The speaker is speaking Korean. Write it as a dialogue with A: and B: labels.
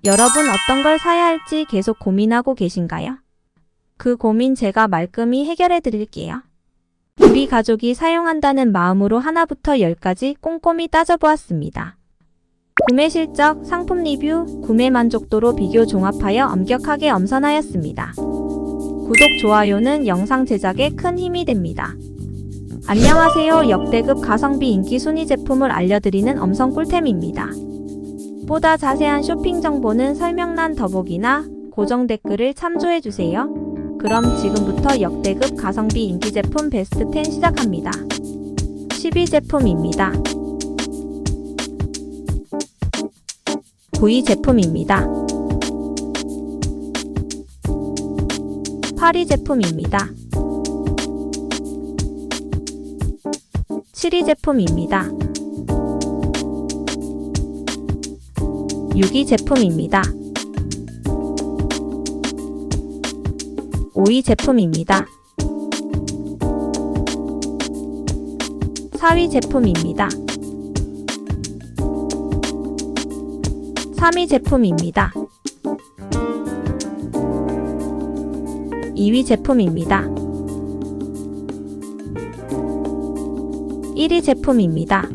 A: 여러분 어떤 걸 사야 할지 계속 고민하고 계신가요? 그 고민 제가 말끔히 해결해 드릴게요. 우리 가족이 사용한다는 마음으로 하나부터 10까지 꼼꼼히 따져보았습니다. 구매 실적, 상품 리뷰, 구매 만족도로 비교 종합하여 엄격하게 엄선하였습니다. 구독, 좋아요는 영상 제작에 큰 힘이 됩니다. 안녕하세요. 역대급 가성비 인기 순위 제품을 알려드리는 엄성 꿀템입니다. 보다 자세한 쇼핑 정보는 설명란 더보기나 고정 댓글을 참조해주세요. 그럼 지금부터 역대급 가성비 인기 제품 베스트 10 시작합니다. 10위 제품입니다. 9위 제품입니다. 8위 제품입니다. 7위 제품입니다. 6위 제품입니다. 5위 제품입니다. 4위 제품입니다. 3위 제품입니다. 2위 제품입니다. 1위 제품입니다.